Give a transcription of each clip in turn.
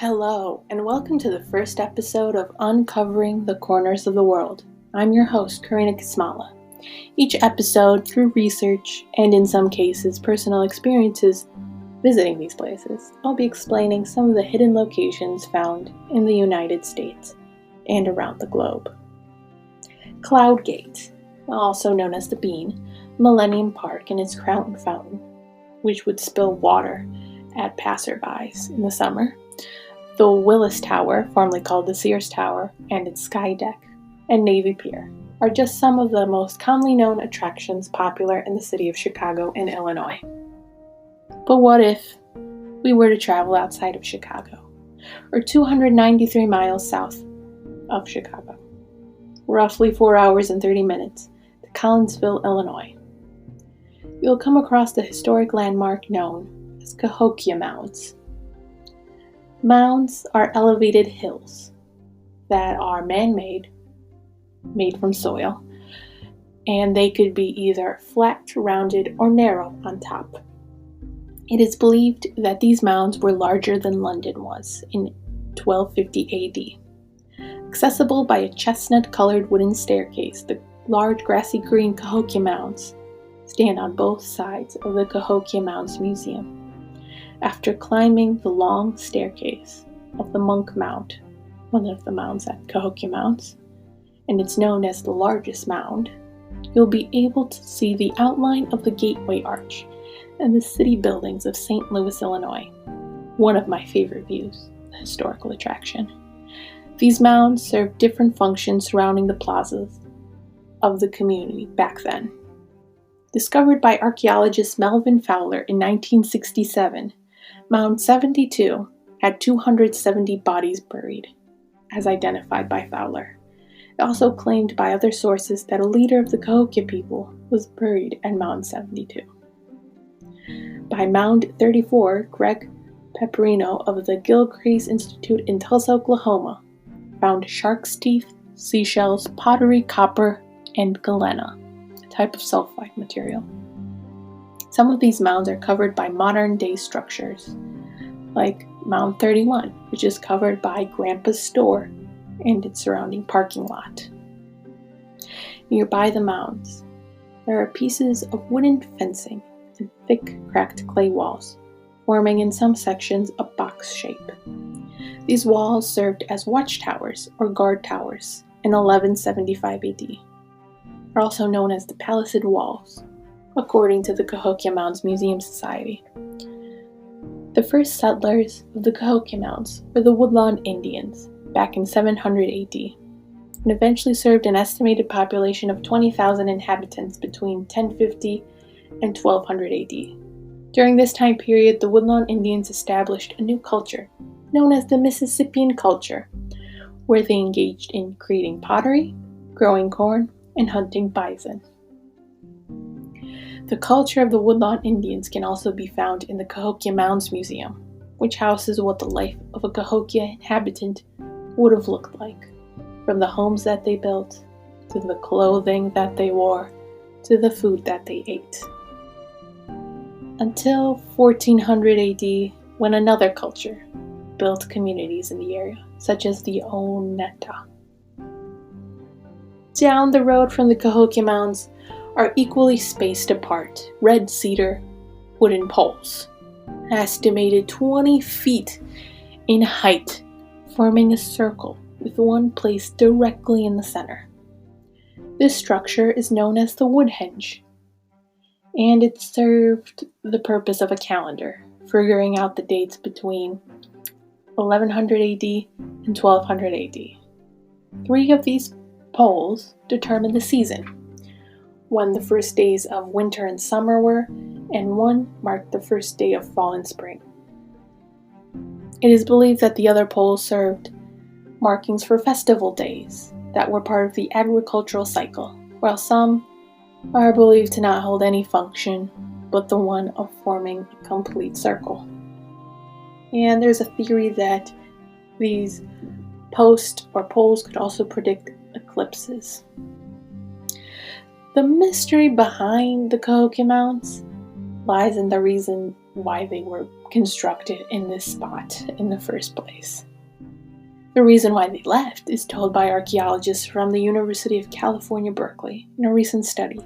Hello, and welcome to the first episode of Uncovering the Corners of the World. I'm your host, Karina Kosmala. Each episode, through research and in some cases personal experiences visiting these places, I'll be explaining some of the hidden locations found in the United States and around the globe. Cloud Gate, also known as the Bean, Millennium Park and its crown fountain, which would spill water at passerbys in the summer. The Willis Tower, formerly called the Sears Tower, and its sky deck, and Navy Pier are just some of the most commonly known attractions popular in the city of Chicago and Illinois. But what if we were to travel outside of Chicago, or 293 miles south of Chicago, roughly 4 hours and 30 minutes, to Collinsville, Illinois? You'll come across the historic landmark known as Cahokia Mounds. Mounds are elevated hills that are man-made, made from soil, and they could be either flat, rounded, or narrow on top. It is believed that these mounds were larger than London was in 1250 AD. Accessible by a chestnut-colored wooden staircase, the large grassy green Cahokia Mounds stand on both sides of the Cahokia Mounds Museum. After climbing the long staircase of the Monk Mound, one of the mounds at Cahokia Mounds, and it's known as the largest mound, you'll be able to see the outline of the Gateway Arch and the city buildings of St. Louis, Illinois. One of my favorite views, a historical attraction. These mounds served different functions surrounding the plazas of the community back then. Discovered by archaeologist Melvin Fowler in 1967, Mound 72 had 270 bodies buried, as identified by Fowler. It also claimed by other sources that a leader of the Cahokia people was buried at Mound 72. By Mound 34, Greg Pepperino of the Gilcrease Institute in Tulsa, Oklahoma, found shark's teeth, seashells, pottery, copper, and galena, a type of sulfide material. Some of these mounds are covered by modern-day structures, like Mound 31, which is covered by Grandpa's store and its surrounding parking lot. Nearby the mounds, there are pieces of wooden fencing and thick, cracked clay walls, forming in some sections a box shape. These walls served as watchtowers or guard towers in 1175 AD. Are also known as the Palisade Walls, according to the Cahokia Mounds Museum Society. The first settlers of the Cahokia Mounds were the Woodlawn Indians back in 700 AD, and eventually served an estimated population of 20,000 inhabitants between 1050 and 1200 AD. During this time period, the Woodlawn Indians established a new culture known as the Mississippian culture, where they engaged in creating pottery, growing corn, and hunting bison. The culture of the Woodlawn Indians can also be found in the Cahokia Mounds Museum, which houses what the life of a Cahokia inhabitant would have looked like, from the homes that they built, to the clothing that they wore, to the food that they ate. Until 1400 AD, when another culture built communities in the area, such as the Oneta. Down the road from the Cahokia Mounds are equally spaced apart red cedar wooden poles, estimated 20 feet in height, forming a circle with one placed directly in the center. This structure is known as the Woodhenge, and it served the purpose of a calendar, figuring out the dates between 1100 AD and 1200 AD. 3 of these poles determine the season, when the first days of winter and summer were, and one marked the first day of fall and spring. It is believed that the other poles served markings for festival days that were part of the agricultural cycle, while some are believed to not hold any function but the one of forming a complete circle. And there's a theory that these posts or poles could also predict eclipses. The mystery behind the Cahokia Mounds lies in the reason why they were constructed in this spot in the first place. The reason why they left is told by archaeologists from the University of California, Berkeley, in a recent study,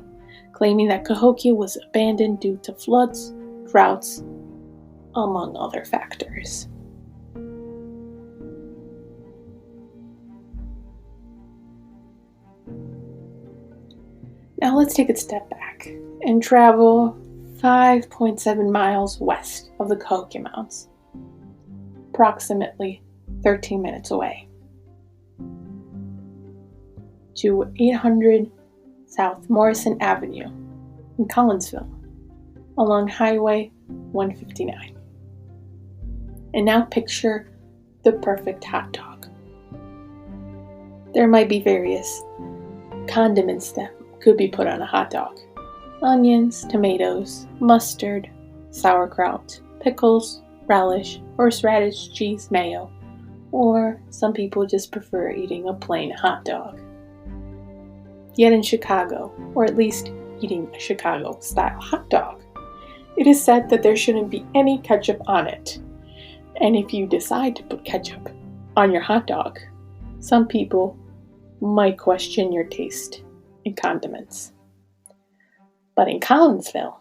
claiming that Cahokia was abandoned due to floods, droughts, among other factors. Now let's take a step back and travel 5.7 miles west of the Cahokia Mounds, approximately 13 minutes away, to 800 South Morrison Avenue in Collinsville, along Highway 159. And now picture the perfect hot dog. There might be various condiments that could be put on a hot dog. Onions, tomatoes, mustard, sauerkraut, pickles, relish, horseradish, cheese, mayo, or some people just prefer eating a plain hot dog. Yet in Chicago, or at least eating a Chicago-style hot dog, it is said that there shouldn't be any ketchup on it. And if you decide to put ketchup on your hot dog, some people might question your taste in condiments. But in Collinsville,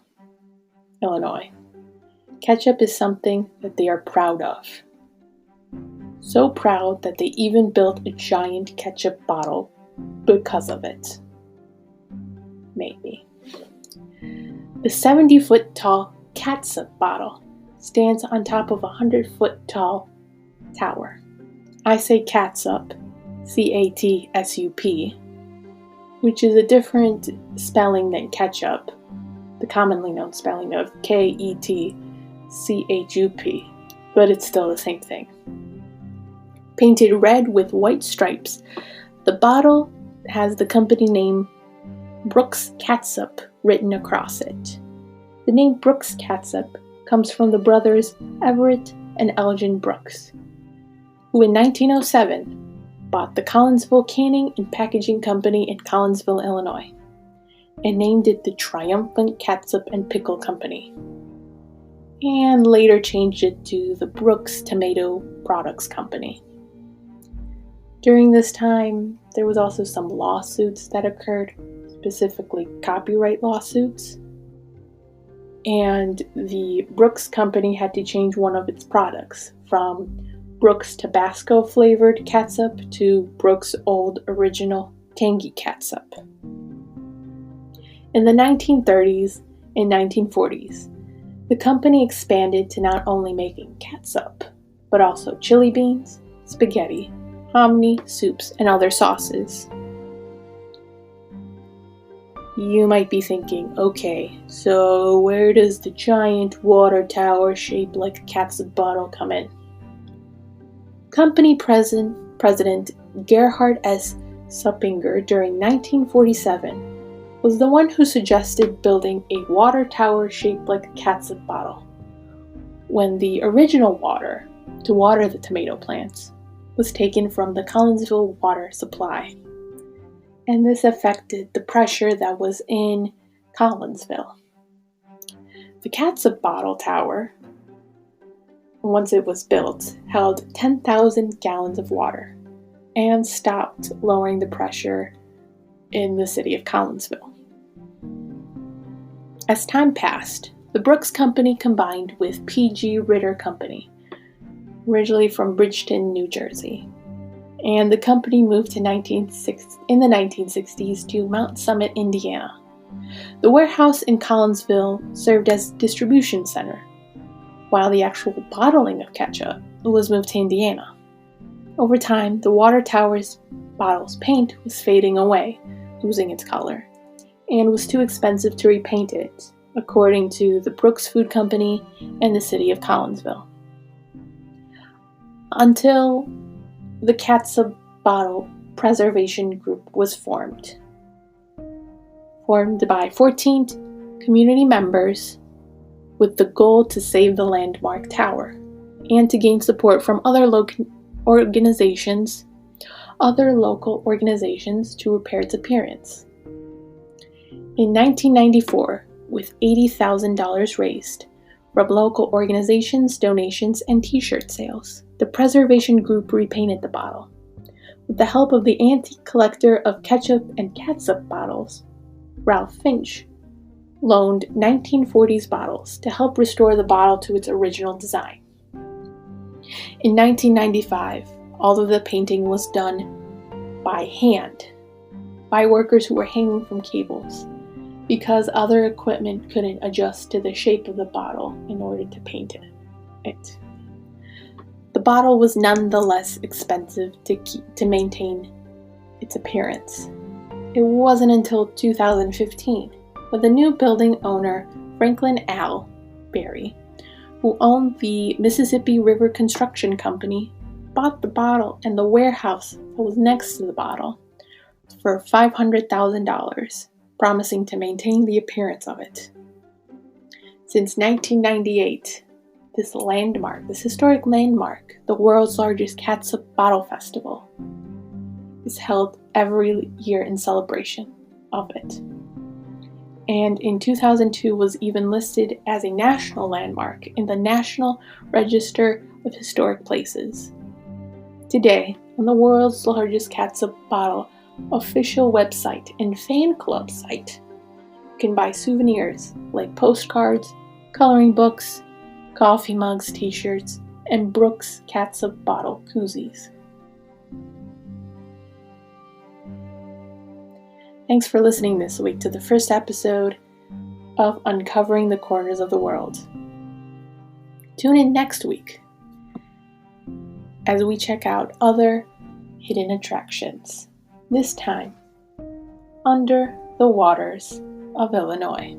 Illinois, ketchup is something that they are proud of. So proud that they even built a giant ketchup bottle because of it. Maybe. The 70-foot tall Catsup bottle stands on top of a 100-foot tall tower. I say Catsup, C-A-T-S-U-P, which is a different spelling than ketchup, the commonly known spelling of K-E-T-C-H-U-P, but it's still the same thing. Painted red with white stripes, the bottle has the company name Brooks Catsup written across it. The name Brooks Catsup comes from the brothers Everett and Elgin Brooks, who in 1907 bought the Collinsville Canning and Packaging Company in Collinsville, Illinois, and named it the Triumphant Catsup and Pickle Company, and later changed it to the Brooks Tomato Products Company. During this time, there was also some lawsuits that occurred, specifically copyright lawsuits, and the Brooks Company had to change one of its products from Brooks Tabasco flavored catsup to Brooks Old Original Tangy Catsup. In the 1930s and 1940s, the company expanded to not only making catsup, but also chili beans, spaghetti, hominy, soups, and other sauces. You might be thinking, okay, so where does the giant water tower shaped like a catsup bottle come in? Company President Gerhard S. Suppinger during 1947 was the one who suggested building a water tower shaped like a catsup bottle, when the original water to water the tomato plants was taken from the Collinsville water supply. And this affected the pressure that was in Collinsville. The catsup bottle tower, once it was built, held 10,000 gallons of water and stopped lowering the pressure in the city of Collinsville. As time passed, the Brooks Company combined with P.G. Ritter Company, originally from Bridgeton, New Jersey, and the company moved in the 1960s to Mount Summit, Indiana. The warehouse in Collinsville served as a distribution center, while the actual bottling of ketchup was moved to Indiana. Over time, the water tower's bottle's paint was fading away, losing its color, and was too expensive to repaint it, according to the Brooks Food Company and the city of Collinsville. Until the Catsup Bottle Preservation Group was formed by 14 community members with the goal to save the landmark tower and to gain support from other local organizations to repair its appearance. In 1994, with $80,000 raised, From local organizations, donations, and t-shirt sales, the preservation group repainted the bottle. With the help of the antique collector of ketchup and catsup bottles, Ralph Finch loaned 1940s bottles to help restore the bottle to its original design. In 1995, all of the painting was done by hand, by workers who were hanging from cables, because other equipment couldn't adjust to the shape of the bottle in order to paint it. The bottle was nonetheless expensive to maintain its appearance. It wasn't until 2015 when the new building owner, Franklin Al Berry, who owned the Mississippi River Construction Company, bought the bottle and the warehouse that was next to the bottle for $500,000, promising to maintain the appearance of it. Since 1998, this historic landmark, the world's largest Catsup Bottle Festival, is held every year in celebration of it. And in 2002 was even listed as a national landmark in the National Register of Historic Places. Today, on the world's largest Catsup bottle official website and fan club site, you can buy souvenirs like postcards, coloring books, coffee mugs, t-shirts, and Brooks Catsup bottle koozies. Thanks for listening this week to the first episode of Uncovering the Corners of the World. Tune in next week as we check out other hidden attractions, this time under the waters of Illinois.